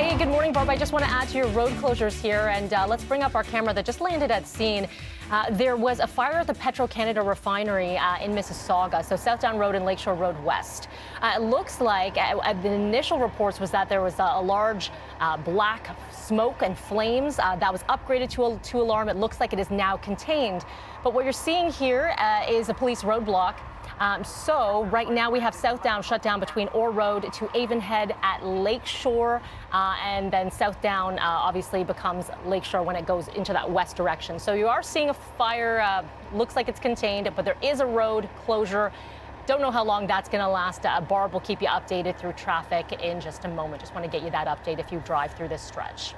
Hey, good morning, Barb. I just want to add to your road closures here, and let's bring up our camera that just landed at scene. There was a fire at the Petrol Canada refinery in Mississauga, so South Down Road and Lakeshore Road West. It looks like the initial reports was that there was a large black smoke and flames that was upgraded to alarm. It looks like it is now contained. But what you're seeing here is a police roadblock. So right now we have South Down shut down between Orr Road to Avonhead at Lakeshore, and then South Down obviously becomes Lakeshore when it goes into that west direction. So you are seeing a fire, looks like it's contained, but there is a road closure. Don't know how long that's going to last. Barb will keep you updated through traffic in just a moment. Just want to get you that update if you drive through this stretch.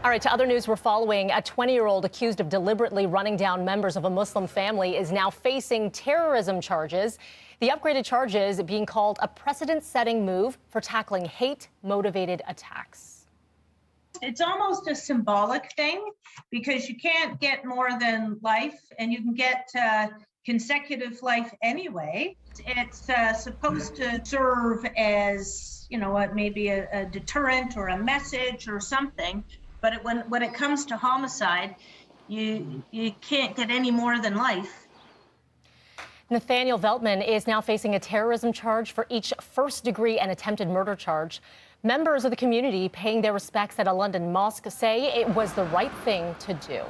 All right, to other news we're following. A 20-year-old accused of deliberately running down members of a Muslim family is now facing terrorism charges. The upgraded charges being called a precedent-setting move for tackling hate-motivated attacks. It's almost a symbolic thing because you can't get more than life, and you can get consecutive life anyway. It's supposed to serve as, maybe a deterrent or a message or something. But when it comes to homicide, you can't get any more than life. Nathaniel Veltman is now facing a terrorism charge for each first-degree and attempted murder charge. Members of the community paying their respects at a London mosque say it was the right thing to do.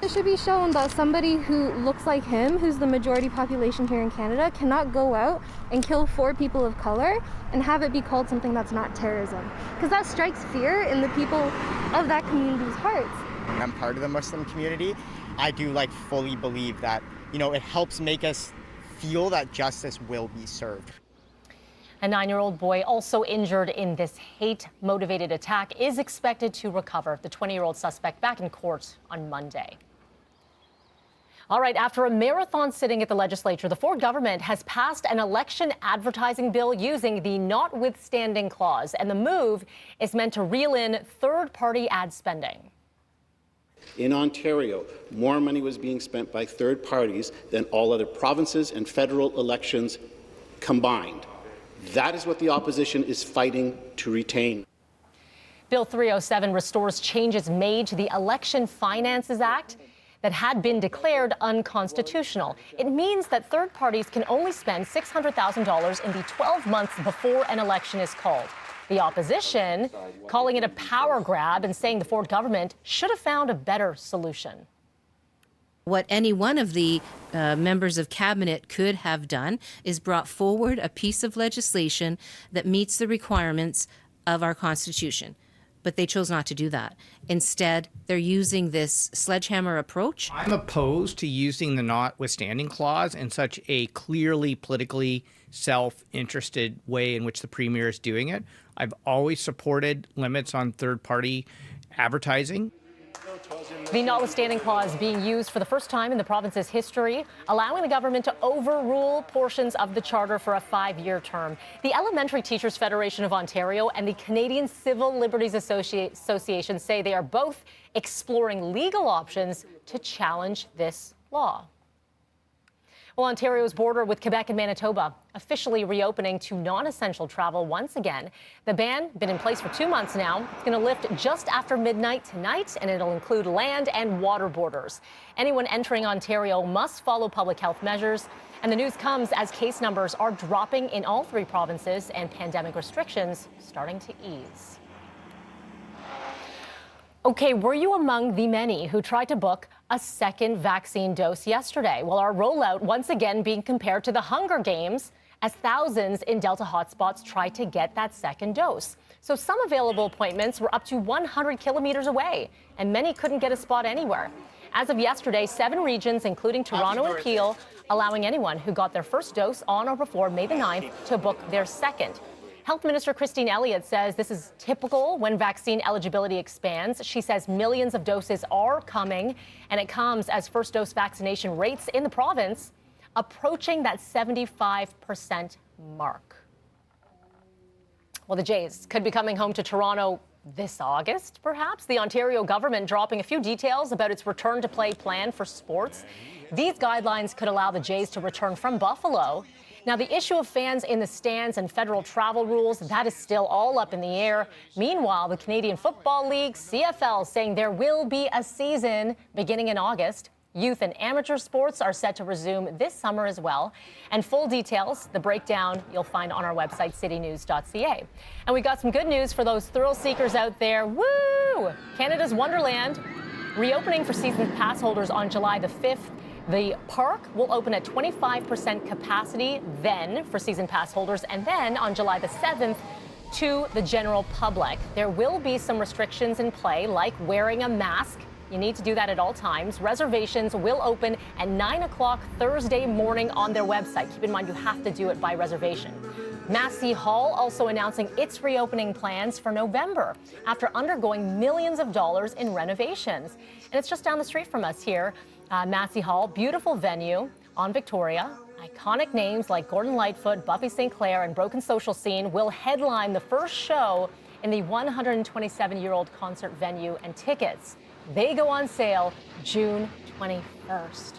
It should be shown that somebody who looks like him, who's the majority population here in Canada, cannot go out and kill 4 people of color and have it be called something that's not terrorism. Because that strikes fear in the people of that community's hearts. I'm part of the Muslim community. I do fully believe that, it helps make us feel that justice will be served. A 9-year-old boy also injured in this hate-motivated attack is expected to recover. The 20-year-old suspect back in court on Monday. All right, after a marathon sitting at the legislature, the Ford government has passed an election advertising bill using the notwithstanding clause, and the move is meant to reel in third-party ad spending. In Ontario, more money was being spent by third parties than all other provinces and federal elections combined. That is what the opposition is fighting to retain. Bill 307 restores changes made to the Election Finances Act that had been declared unconstitutional. It means that third parties can only spend $600,000 in the 12 months before an election is called. The opposition calling it a power grab and saying the Ford government should have found a better solution. What any one of the members of cabinet could have done is brought forward a piece of legislation that meets the requirements of our Constitution. But they chose not to do that. Instead, they're using this sledgehammer approach. I'm opposed to using the notwithstanding clause in such a clearly politically self-interested way in which the Premier is doing it. I've always supported limits on third-party advertising. The notwithstanding clause being used for the first time in the province's history, allowing the government to overrule portions of the charter for a 5-year term. The Elementary Teachers Federation of Ontario and the Canadian Civil Liberties Association say they are both exploring legal options to challenge this law. Well, Ontario's border with Quebec and Manitoba officially reopening to non-essential travel once again. The ban been in place for 2 months now. It's going to lift just after midnight tonight, and it'll include land and water borders. Anyone entering Ontario must follow public health measures. And the news comes as case numbers are dropping in all 3 provinces and pandemic restrictions starting to ease. Okay, were you among the many who tried to book a second vaccine dose yesterday? Well, our rollout once again being compared to the Hunger Games as thousands in Delta hotspots tried to get that second dose. So some available appointments were up to 100 kilometers away, and many couldn't get a spot anywhere. As of yesterday, 7 regions, including Toronto and Peel, allowing anyone who got their first dose on or before May the 9th to book their second. Health Minister Christine Elliott says this is typical when vaccine eligibility expands. She says millions of doses are coming, and it comes as first dose vaccination rates in the province approaching that 75% mark. Well, the Jays could be coming home to Toronto this August, perhaps. The Ontario government dropping a few details about its return to play plan for sports. These guidelines could allow the Jays to return from Buffalo Now, the issue of fans in the stands and federal travel rules, that is still all up in the air. Meanwhile, the Canadian Football League, CFL, saying there will be a season beginning in August. Youth and amateur sports are set to resume this summer as well. And full details, the breakdown, you'll find on our website, citynews.ca. And we got some good news for those thrill seekers out there. Woo! Canada's Wonderland reopening for season pass holders on July the 5th. The park will open at 25% capacity then for season pass holders, and then on July the 7th to the general public. There will be some restrictions in play, like wearing a mask. You need to do that at all times. Reservations will open at 9 o'clock Thursday morning on their website. Keep in mind, you have to do it by reservation. Massey Hall also announcing its reopening plans for November after undergoing millions of dollars in renovations. And it's just down the street from us here. Massey Hall, beautiful venue on Victoria. Iconic names like Gordon Lightfoot, Buffy St. Clair, and Broken Social Scene will headline the first show in the 127-year-old concert venue, and tickets, they go on sale June 21st.